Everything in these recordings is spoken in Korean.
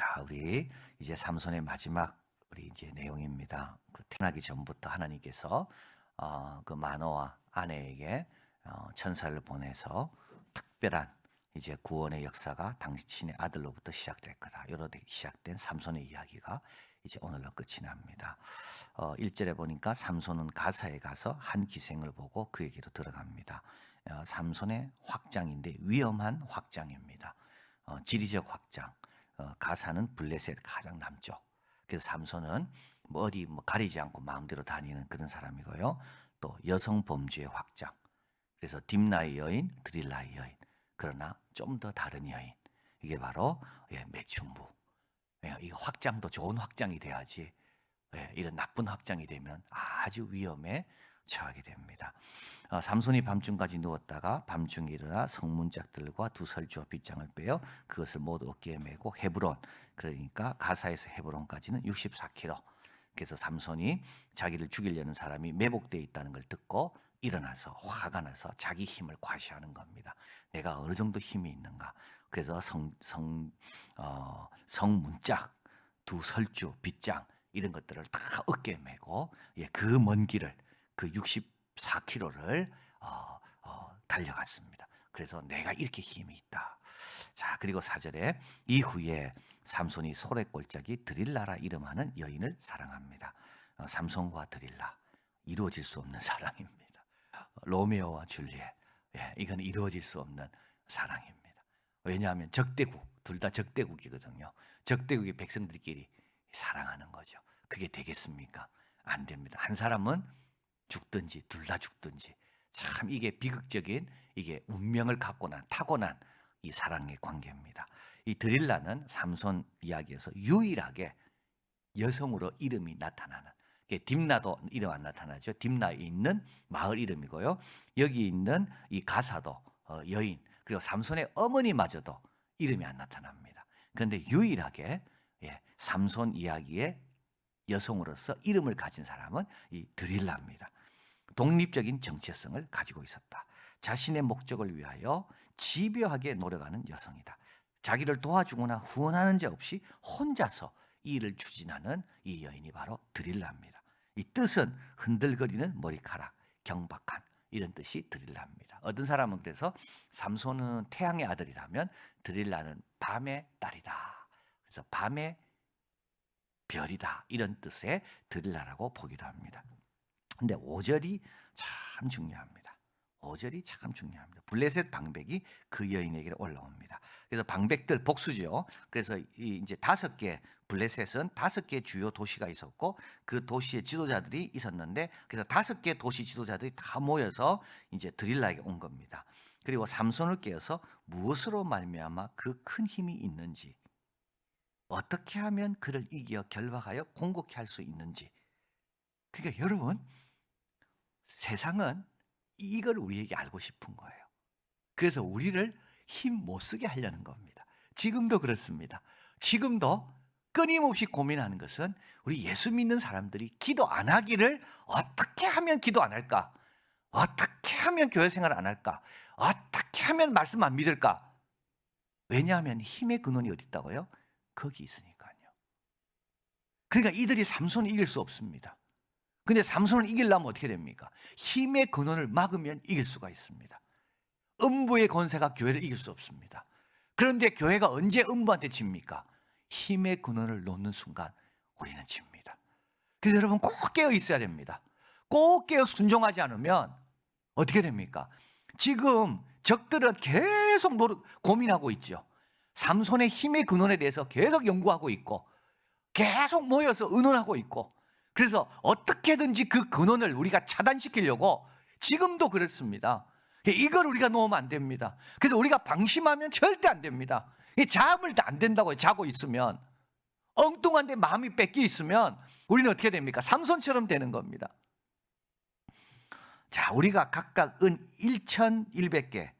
자, 우리 이제 삼손의 마지막 우리 이제 내용입니다. 그 태어나기 전부터 하나님께서 그 마노아 아내에게 천사를 보내서 특별한 이제 구원의 역사가 당신의 아들로부터 시작될 거다. 이렇게 시작된 삼손의 이야기가 이제 오늘로 끝이 납니다. 1절에 보니까 삼손은 가사에 가서 한 기생을 보고 그에게로 들어갑니다. 삼손의 확장인데 위험한 확장입니다. 지리적 확장. 가사는 블레셋 가장 남쪽. 그래서 삼손은 뭐 어디 가리지 않고 마음대로 다니는 그런 사람이고요. 또 여성 범죄의 확장. 그래서 딥나의 여인, 드릴라의 여인. 그러나 좀 더 다른 여인. 이게 바로 매춘부. 이 확장도 좋은 확장이 돼야지. 이런 나쁜 확장이 되면 아주 위험에 처하게 됩니다. 삼손이 밤중까지 누웠다가 밤중에 일어나 성문짝들과 두 설주와 빗장을 빼어 그것을 모두 어깨에 메고 헤브론, 그러니까 가사에서 헤브론까지는 64km. 그래서 삼손이 자기를 죽이려는 사람이 매복되어 있다는 걸 듣고 일어나서 화가 나서 자기 힘을 과시하는 겁니다. 내가 어느 정도 힘이 있는가. 그래서 성문짝, 두 설주, 빗장 이런 것들을 다 어깨에 메고 그 먼 길을 그 64km를 달려갔습니다. 그래서 내가 이렇게 힘이 있다. 자, 그리고 4절에 이후에 삼손이 소래골짜기 드릴라라 이름하는 여인을 사랑합니다. 삼손과 드릴라 이루어질 수 없는 사랑입니다. 로미오와 줄리엣, 이건 이루어질 수 없는 사랑입니다. 왜냐하면 적대국, 둘 다 적대국이거든요. 적대국의 백성들끼리 사랑하는 거죠. 그게 되겠습니까? 안 됩니다. 한 사람은 죽든지 둘 다 죽든지. 참 이게 비극적인 이게 운명을 갖고 난 타고난 이 사랑의 관계입니다. 이 드릴라는 삼손 이야기에서 유일하게 여성으로 이름이 나타나는, 딥나도 이름 안 나타나죠. 딥나에 있는 마을 이름이고요. 여기 있는 이 가사도 여인, 그리고 삼손의 어머니마저도 이름이 안 나타납니다. 그런데 유일하게 삼손 이야기의 여성으로서 이름을 가진 사람은 이 드릴라입니다. 독립적인 정체성을 가지고 있었다. 자신의 목적을 위하여 집요하게 노력하는 여성이다. 자기를 도와주거나 후원하는 자 없이 혼자서 이 일을 추진하는 이 여인이 바로 드릴라입니다. 이 뜻은 흔들거리는 머리카락, 경박한 이런 뜻이 드릴라입니다. 어떤 사람은 그래서 삼손은 태양의 아들이라면 드릴라는 밤의 딸이다. 그래서 밤의 별이다 이런 뜻의 드릴라라고 보기도 합니다. 근데 5절이 참 중요합니다. 5절이 참 중요합니다. 블레셋 방백이 그 여인에게 올라옵니다. 그래서 방백들 복수죠. 그래서 이제 5개 블레셋은 5개 주요 도시가 있었고 그 도시의 지도자들이 있었는데 그래서 5개 도시 지도자들이 다 모여서 이제 드릴라에게 온 겁니다. 그리고 삼손을 깨워서 무엇으로 말미암아 그 큰 힘이 있는지, 어떻게 하면 그를 이겨 결박하여 공격해 할 수 있는지. 그러니까 여러분, 세상은 이걸 우리에게 알고 싶은 거예요. 그래서 우리를 힘 못 쓰게 하려는 겁니다. 지금도 그렇습니다. 지금도 끊임없이 고민하는 것은 우리 예수 믿는 사람들이 기도 안 하기를 어떻게 하면 기도 안 할까? 어떻게 하면 교회 생활 안 할까? 어떻게 하면 말씀 안 믿을까? 왜냐하면 힘의 근원이 어디 있다고요? 거기 있으니까요. 그러니까 이들이 삼손을 이길 수 없습니다. 근데 삼손을 이기려면 어떻게 됩니까? 힘의 근원을 막으면 이길 수가 있습니다. 음부의 권세가 교회를 이길 수 없습니다. 그런데 교회가 언제 음부한테 집니까? 힘의 근원을 놓는 순간 우리는 집니다. 그래서 여러분 꼭 깨어 있어야 됩니다. 꼭 깨어 순종하지 않으면 어떻게 됩니까? 지금 적들은 계속 고민하고 있죠. 삼손의 힘의 근원에 대해서 계속 연구하고 있고 계속 모여서 의논하고 있고, 그래서 어떻게든지 그 근원을 우리가 차단시키려고 지금도 그렇습니다. 이걸 우리가 놓으면 안 됩니다. 그래서 우리가 방심하면 절대 안 됩니다. 잠을 안 된다고요. 자고 있으면 엉뚱한데 마음이 뺏겨 있으면 우리는 어떻게 됩니까? 삼손처럼 되는 겁니다. 자, 우리가 각각 은 1,100개,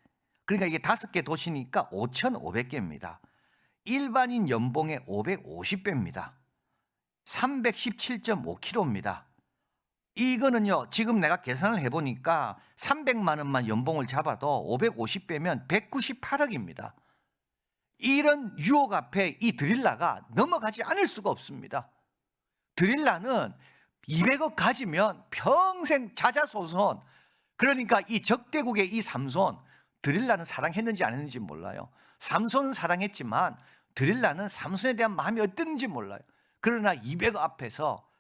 그러니까 이게 5개 도시니까 5,500개입니다. 일반인 연봉의 550배입니다. 317.5kg입니다. 이거는요, 지금 내가 계산을 해보니까 300만 원만 연봉을 잡아도 550배면 198억입니다. 이런 유혹 앞에 이 드릴라가 넘어가지 않을 수가 없습니다. 드릴라는 200억 가지면 평생 자자손손, 그러니까 이 적대국의 이 삼손, 드릴라는 사랑했는지 안 했는지 몰라요. 삼손은 사랑했지만 드릴라는 삼손에 대한 마음이 어땠는지 몰라요. 그러나 200억 앞에서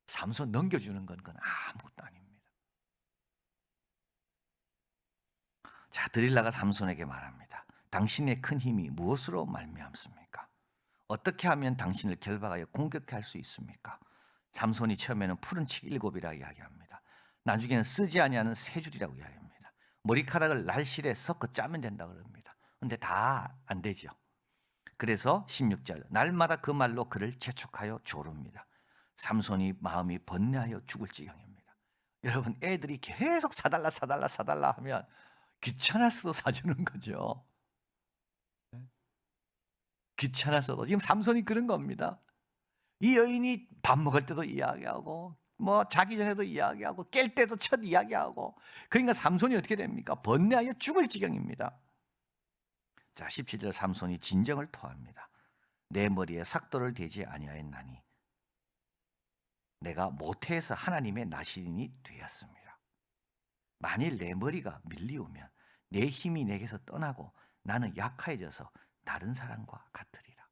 삼손 넘겨주는 건 아무것도 아닙니다. 자, 드릴라가 삼손에게 말합니다. 당신의 큰 힘이 무엇으로 말미암습니까? 어떻게 하면 당신을 결박하여 공격할 수 있습니까? 삼손이 처음에는 푸른 칙 7이라 이야기합니다. 나중에는 쓰지 아니하는 세 줄이라고 이야기합니다. 머리카락을 날실에 섞어 짜면 된다 그럽니다. 근데 다 안 되죠. 그래서 16절, 날마다 그 말로 그를 재촉하여 조릅니다. 삼손이 마음이 번뇌하여 죽을 지경입니다. 여러분, 애들이 계속 사달라 하면 귀찮아서도 사주는 거죠. 귀찮아서도. 지금 삼손이 그런 겁니다. 이 여인이 밥 먹을 때도 이야기하고 뭐 자기 전에도 이야기하고 깰 때도 첫 이야기하고, 그러니까 삼손이 어떻게 됩니까? 번뇌하여 죽을 지경입니다. 자, 17절, 삼손이 진정을 토합니다. 내 머리에 삭도를 대지 아니하였나니 내가 모태에서 하나님의 나시린이 되었습니다. 만일 내 머리가 밀리우면 내 힘이 내게서 떠나고 나는 약해져서 다른 사람과 같으리라.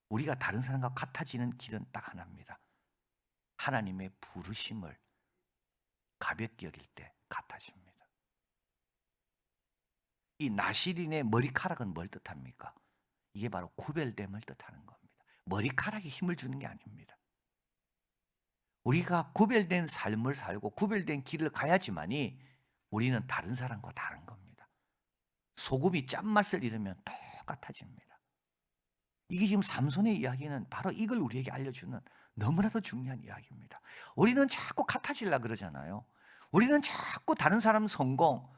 우리가 다른 사람과 같아지는 길은 딱 하나입니다. 하나님의 부르심을 가볍게 여길 때 같아집니다. 이 나시린의 머리카락은 뭘 뜻합니까? 이게 바로 구별됨을 뜻하는 겁니다. 머리카락이 힘을 주는 게 아닙니다. 우리가 구별된 삶을 살고 구별된 길을 가야지만이 우리는 다른 사람과 다른 겁니다. 소금이 짠맛을 잃으면 똑같아집니다. 이게 지금 삼손의 이야기는 바로 이걸 우리에게 알려주는 너무나도 중요한 이야기입니다. 우리는 자꾸 같아지려고 그러잖아요. 우리는 자꾸 다른 사람 성공,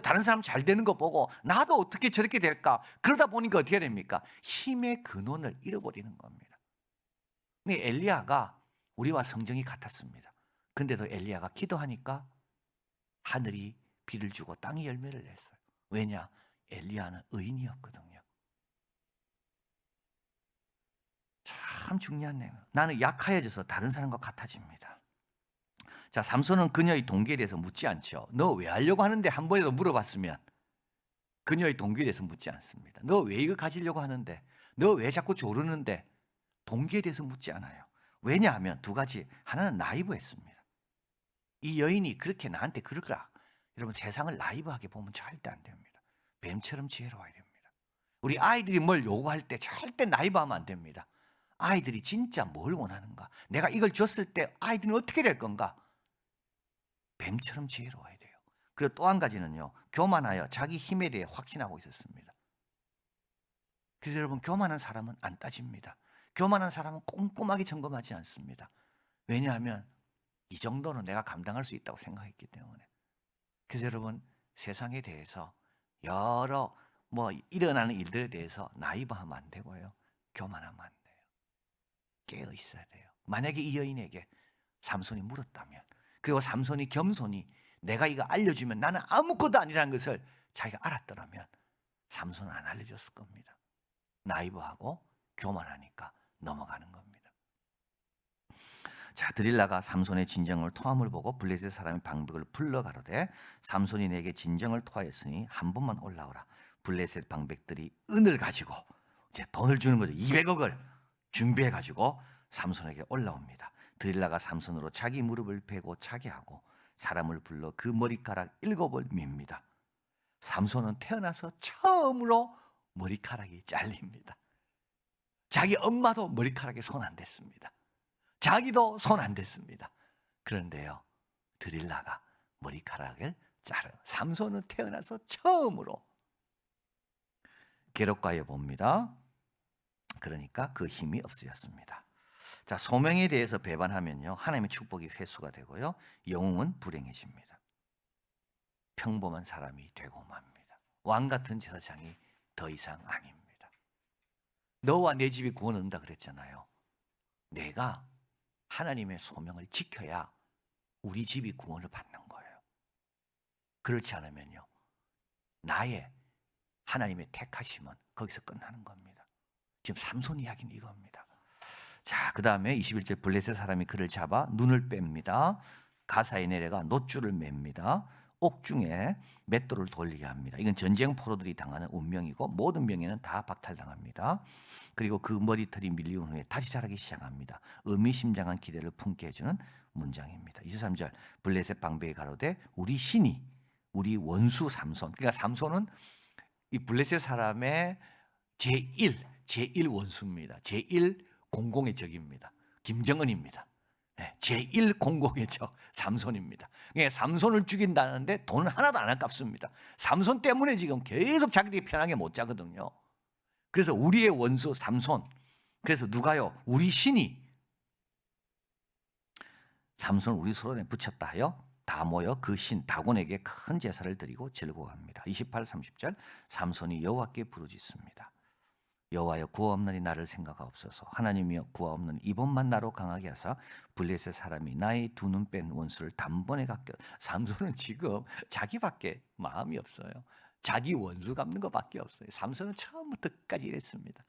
다른 사람 잘 되는 거 보고 나도 어떻게 저렇게 될까? 그러다 보니까 어떻게 됩니까? 힘의 근원을 잃어버리는 겁니다. 근데 엘리야가 우리와 성정이 같았습니다. 근데도 엘리야가 기도하니까 하늘이 비를 주고 땅이 열매를 냈어요. 왜냐? 엘리야는 의인이었거든요. 참 중요한 내용. 나는 약해져서 다른 사람과 같아집니다. 자, 삼손은 그녀의 동기에 대해서 묻지 않죠. 너 왜 하려고 하는데 한 번이라도 물어봤으면 그녀의 동기에 대해서 묻지 않습니다. 너 왜 이거 가지려고 하는데, 너 왜 자꾸 조르는데, 동기에 대해서 묻지 않아요. 왜냐하면 두 가지. 하나는 나이브했습니다. 이 여인이 그렇게 나한테 그러더라. 여러분, 세상을 나이브하게 보면 절대 안 됩니다. 뱀처럼 지혜로워야 됩니다. 우리 아이들이 뭘 요구할 때 절대 나이브하면 안 됩니다. 아이들이 진짜 뭘 원하는가, 내가 이걸 줬을 때 아이들은 어떻게 될 건가, 뱀처럼 지혜로워야 돼요. 그리고 또 한 가지는요, 교만하여 자기 힘에 대해 확신하고 있었습니다. 그래서 여러분, 교만한 사람은 안 따집니다. 교만한 사람은 꼼꼼하게 점검하지 않습니다. 왜냐하면 이 정도는 내가 감당할 수 있다고 생각했기 때문에. 그래서 여러분, 세상에 대해서 여러 일어나는 일들에 대해서 나이브하면 안 되고요, 교만하면 안 돼요. 깨어 있어야 돼요. 만약에 이 여인에게 삼손이 물었다면, 그리고 삼손이 겸손히 내가 이거 알려주면 나는 아무것도 아니라는 것을 자기가 알았더라면 삼손은 안 알려줬을 겁니다. 나이브하고 교만하니까 넘어가는 겁니다. 자, 드릴라가 삼손의 진정을 토함을 보고 블레셋 사람의 방백을 불러 가로되, 삼손이 내게 진정을 토하였으니 한 번만 올라오라. 블레셋 방백들이 은을 가지고 이제 돈을 주는 거죠. 200억을 준비해 가지고 삼손에게 올라옵니다. 드릴라가 삼손으로 자기 무릎을 베고 차게 하고 사람을 불러 그 머리카락 7을 밉니다. 삼손은 태어나서 처음으로 머리카락이 잘립니다. 자기 엄마도 머리카락에 손 안 댔습니다. 자기도 손 안 댔습니다. 그런데요, 드릴라가 머리카락을 자르. 삼손은 태어나서 처음으로 기록과에 봅니다. 그러니까 그 힘이 없어졌습니다. 자, 소명에 대해서 배반하면요, 하나님의 축복이 회수가 되고요, 영웅은 불행해집니다. 평범한 사람이 되고 맙니다. 왕 같은 제사장이 더 이상 아닙니다. 너와 내 집이 구원 얻는다 그랬잖아요. 내가 하나님의 소명을 지켜야 우리 집이 구원을 받는 거예요. 그렇지 않으면요, 나의 하나님의 택하심은 거기서 끝나는 겁니다. 지금 삼손 이야기는 이겁니다. 자, 그 다음에 21절 블레셋 사람이 그를 잡아 눈을 뺍니다. 가사에 내려가 놋줄을 맵니다. 옥중에 맷돌을 돌리게 합니다. 이건 전쟁 포로들이 당하는 운명이고 모든 명예는 다 박탈당합니다. 그리고 그 머리털이 밀리운 후에 다시 자라기 시작합니다. 의미심장한 기대를 품게 해주는 문장입니다. 23절 블레셋 방백이 가로되 우리 신이 우리 원수 삼손, 그러니까 삼손은 이 블레셋 사람의 제1 원수입니다. 제1 공공의 적입니다. 김정은입니다. 제1 공공의 적 삼손입니다. 삼손을 죽인다는데 돈 하나도 안 아깝습니다. 삼손 때문에 지금 계속 자기들이 편하게 못 자거든요. 그래서 우리의 원수 삼손, 그래서 누가요? 우리 신이 삼손을 우리 손에 붙였다 하여 다 모여 그 신 다곤에게 큰 제사를 드리고 즐거워합니다. 28, 30절 삼손이 여호와께 부르짖습니다. 여호와여 구원 없느니 나를 생각하옵소서. 하나님이여 구원 없는 이번만 나로 강하게 하사 블레셋 사람이 나의 두 눈 뺀 원수를 단번에 갚게. 삼손은 지금 자기밖에 마음이 없어요. 자기 원수 갚는 것밖에 없어요. 삼손은 처음부터 끝까지 이랬습니다.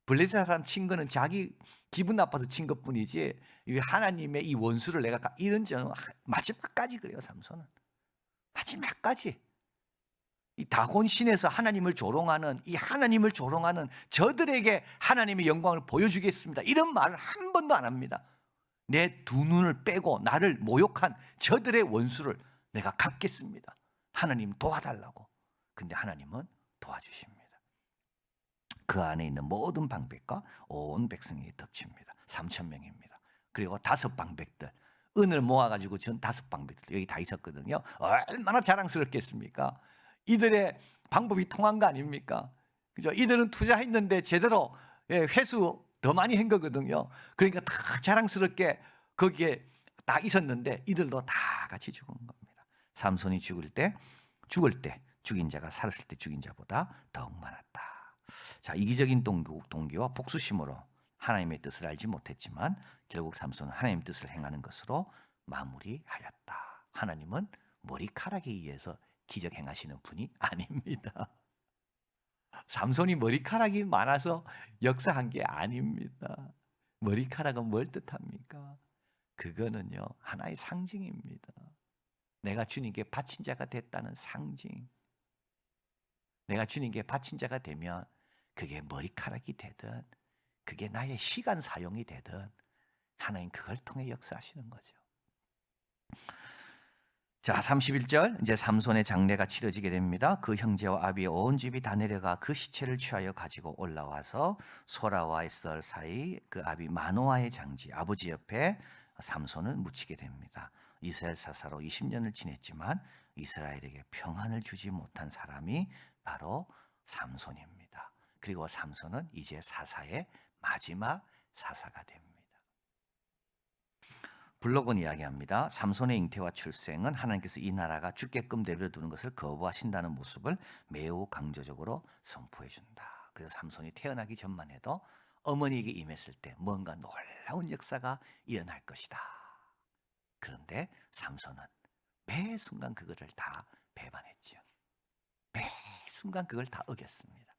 블레셋 사람 친 거는 자기 기분 나빠서 친 것뿐이지 하나님의 이 원수를 내가 이런 점은 마지막까지 그래요. 삼손은 마지막까지 이 다곤 신에서 하나님을 조롱하는 이 하나님을 조롱하는 저들에게 하나님의 영광을 보여주겠습니다. 이런 말을 한 번도 안 합니다. 내 두 눈을 빼고 나를 모욕한 저들의 원수를 내가 갚겠습니다. 하나님 도와달라고. 근데 하나님은 도와주십니다. 그 안에 있는 모든 방백과 온 백성이 덮칩니다. 3,000명입니다. 그리고 5방백들 은을 모아가지고 전 5방백들 여기 다 있었거든요. 얼마나 자랑스럽겠습니까? 이들의 방법이 통한 거 아닙니까? 그죠? 이들은 투자했는데 제대로 회수 더 많이 한 거거든요. 그러니까 다 자랑스럽게 거기에 다 있었는데 이들도 다 같이 죽은 겁니다. 삼손이 죽을 때 죽인 자가 살았을 때 죽인 자보다 더욱 많았다. 자, 이기적인 동기와 복수심으로 하나님의 뜻을 알지 못했지만 결국 삼손은 하나님의 뜻을 행하는 것으로 마무리하였다. 하나님은 머리카락에 의해서 기적 행하시는 분이 아닙니다. 삼손이 머리카락이 많아서 역사한 게 아닙니다. 머리카락은 뭘 뜻합니까? 그거는요 하나의 상징입니다. 내가 주님께 바친 자가 됐다는 상징. 내가 주님께 바친 자가 되면 그게 머리카락이 되든 그게 나의 시간 사용이 되든 하나님 그걸 통해 역사하시는 거죠. 자, 31절 이제 삼손의 장례가 치러지게 됩니다. 그 형제와 아비의 온 집이 다 내려가 그 시체를 취하여 가지고 올라와서 소라와 에스더 사이 그 아비 마노아의 장지 아버지 옆에 삼손을 묻히게 됩니다. 이스라엘 사사로 20년을 지냈지만 이스라엘에게 평안을 주지 못한 사람이 바로 삼손입니다. 그리고 삼손은 이제 사사의 마지막 사사가 됩니다. 블록은 이야기합니다. 삼손의 잉태와 출생은 하나님께서 이 나라가 죽게끔 내버려두는 것을 거부하신다는 모습을 매우 강조적으로 선포해 준다. 그래서 삼손이 태어나기 전만 해도 어머니에게 임했을 때 뭔가 놀라운 역사가 일어날 것이다. 그런데 삼손은 매 순간 그거를 다 배반했지요. 매 순간 그걸 다 어겼습니다.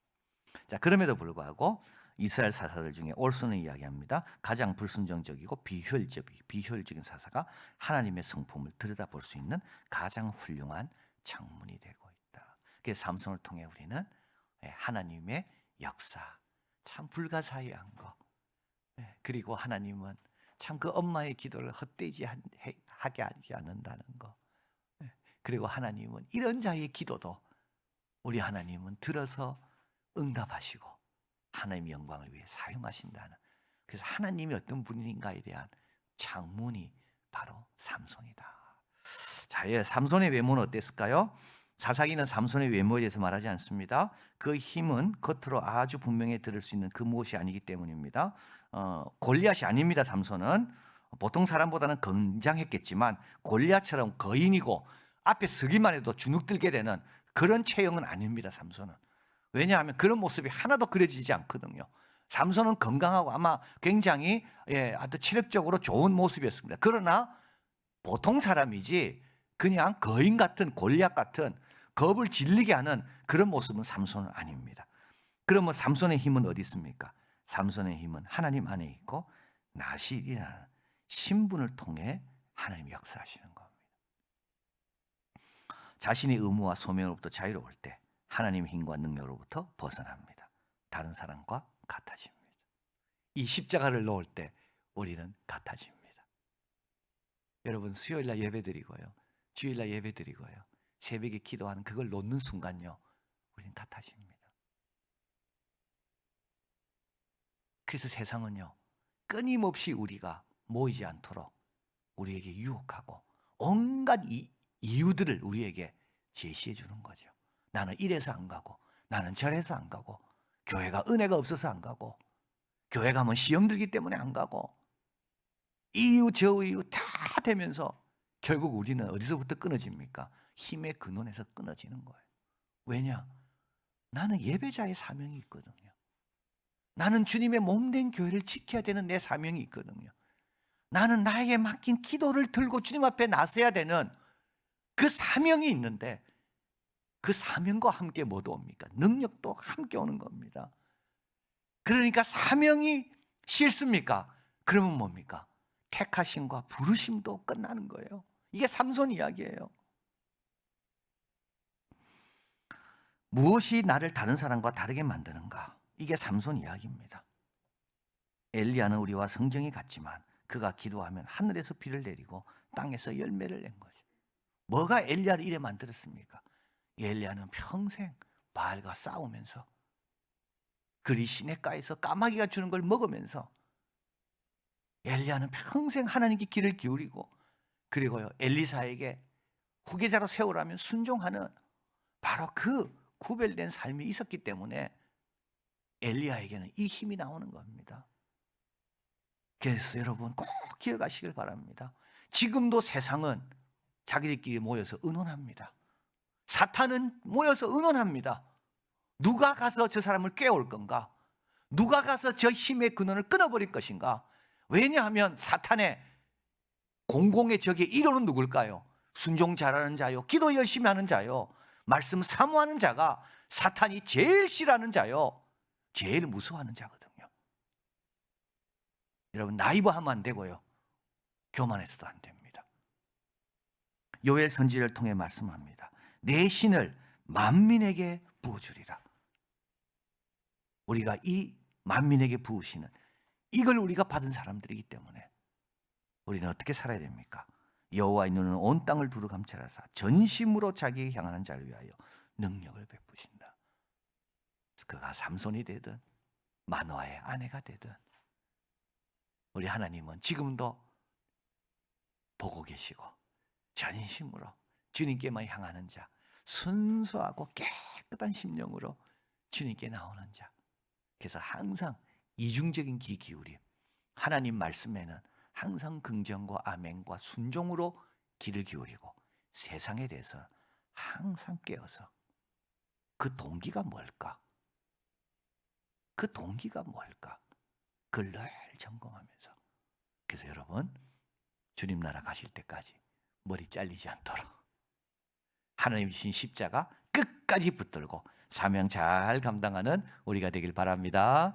자, 그럼에도 불구하고 이스라엘 사사들 중에 올소는 이야기합니다. 가장 불순종적이고 비효율적인 사사가 하나님의 성품을 들여다볼 수 있는 가장 훌륭한 창문이 되고 있다. 그래서 삼손을 통해 우리는 하나님의 역사, 참 불가사의한 거, 그리고 하나님은 참 그 엄마의 기도를 헛되지 하게 하지 않는다는 거, 그리고 하나님은 이런 자의 기도도 우리 하나님은 들어서 응답하시고 하나님의 영광을 위해 사용하신다는, 그래서 하나님이 어떤 분인가에 대한 창문이 바로 삼손이다. 자, 삼손의 외모는 어땠을까요? 사사기는 삼손의 외모에 대해서 말하지 않습니다. 그 힘은 겉으로 아주 분명히 들을 수 있는 그 무엇이 아니기 때문입니다. 골리앗이 아닙니다. 삼손은 보통 사람보다는 건장했겠지만 골리앗처럼 거인이고 앞에 서기만 해도 주눅 들게 되는 그런 체형은 아닙니다. 삼손은. 왜냐하면 그런 모습이 하나도 그려지지 않거든요. 삼손은 건강하고 아마 굉장히 아주 체력적으로 좋은 모습이었습니다. 그러나 보통 사람이지 그냥 거인 같은 골리앗 같은 겁을 질리게 하는 그런 모습은 삼손은 아닙니다. 그러면 삼손의 힘은 어디 있습니까? 삼손의 힘은 하나님 안에 있고 나실이라는 신분을 통해 하나님이 역사하시는 겁니다. 자신의 의무와 소명으로부터 자유로울 때 하나님의 힘과 능력으로부터 벗어납니다. 다른 사람과 같아집니다. 이 십자가를 놓을 때 우리는 같아집니다. 여러분 수요일날 예배드리고요, 주일날 예배드리고요, 새벽에 기도하는 그걸 놓는 순간요, 우리는 같아집니다. 그래서 세상은요, 끊임없이 우리가 모이지 않도록 우리에게 유혹하고 온갖 이유들을 우리에게 제시해 주는 거죠. 나는 이래서 안 가고, 나는 저래서 안 가고, 교회가 은혜가 없어서 안 가고, 교회 가면 시험 들기 때문에 안 가고, 이유 저 이유 다 되면서 결국 우리는 어디서부터 끊어집니까? 힘의 근원에서 끊어지는 거예요. 왜냐? 나는 예배자의 사명이 있거든요. 나는 주님의 몸된 교회를 지켜야 되는 내 사명이 있거든요. 나는 나에게 맡긴 기도를 들고 주님 앞에 나서야 되는 그 사명이 있는데, 그 사명과 함께 뭐도 옵니까? 능력도 함께 오는 겁니다. 그러니까 사명이 싫습니까? 그러면 뭡니까? 택하심과 부르심도 끝나는 거예요. 이게 삼손 이야기예요. 무엇이 나를 다른 사람과 다르게 만드는가? 이게 삼손 이야기입니다. 엘리야는 우리와 성정이 같지만 그가 기도하면 하늘에서 비를 내리고 땅에서 열매를 낸 거죠. 뭐가 엘리야를 이래 만들었습니까? 엘리야는 평생 바알과 싸우면서 그리 시냇가에서 까마귀가 주는 걸 먹으면서 엘리야는 평생 하나님께 귀를 기울이고, 그리고요 엘리사에게 후계자로 세우라면 순종하는 바로 그 구별된 삶이 있었기 때문에 엘리야에게는 이 힘이 나오는 겁니다. 그래서 여러분 꼭 기억하시길 바랍니다. 지금도 세상은 자기들끼리 모여서 의논합니다. 사탄은 모여서 의논합니다. 누가 가서 저 사람을 꿰올 건가? 누가 가서 저 힘의 근원을 끊어버릴 것인가? 왜냐하면 사탄의 공공의 적의 1호는 누굴까요? 순종 잘하는 자요, 기도 열심히 하는 자요, 말씀 사모하는 자가 사탄이 제일 싫어하는 자요, 제일 무서워하는 자거든요. 여러분 나이버하면 안 되고요, 교만해서도 안 됩니다. 요엘 선지자를 통해 말씀합니다. 내 신을 만민에게 부어주리라. 우리가 이 만민에게 부으시는 이걸 우리가 받은 사람들이기 때문에 우리는 어떻게 살아야 됩니까? 여호와의 눈은 온 땅을 두루 감찰하사 전심으로 자기에게 향하는 자를 위하여 능력을 베푸신다. 그가 삼손이 되든 마노아의 아내가 되든 우리 하나님은 지금도 보고 계시고 전심으로 주님께만 향하는 자, 순수하고 깨끗한 심령으로 주님께 나오는 자, 그래서 항상 이중적인 귀 기울임, 하나님 말씀에는 항상 긍정과 아멘과 순종으로 귀를 기울이고 세상에 대해서 항상 깨어서 그 동기가 뭘까? 그 동기가 뭘까? 그걸 늘 점검하면서, 그래서 여러분 주님 나라 가실 때까지 머리 잘리지 않도록 하나님 주신 십자가 끝까지 붙들고 사명 잘 감당하는 우리가 되길 바랍니다.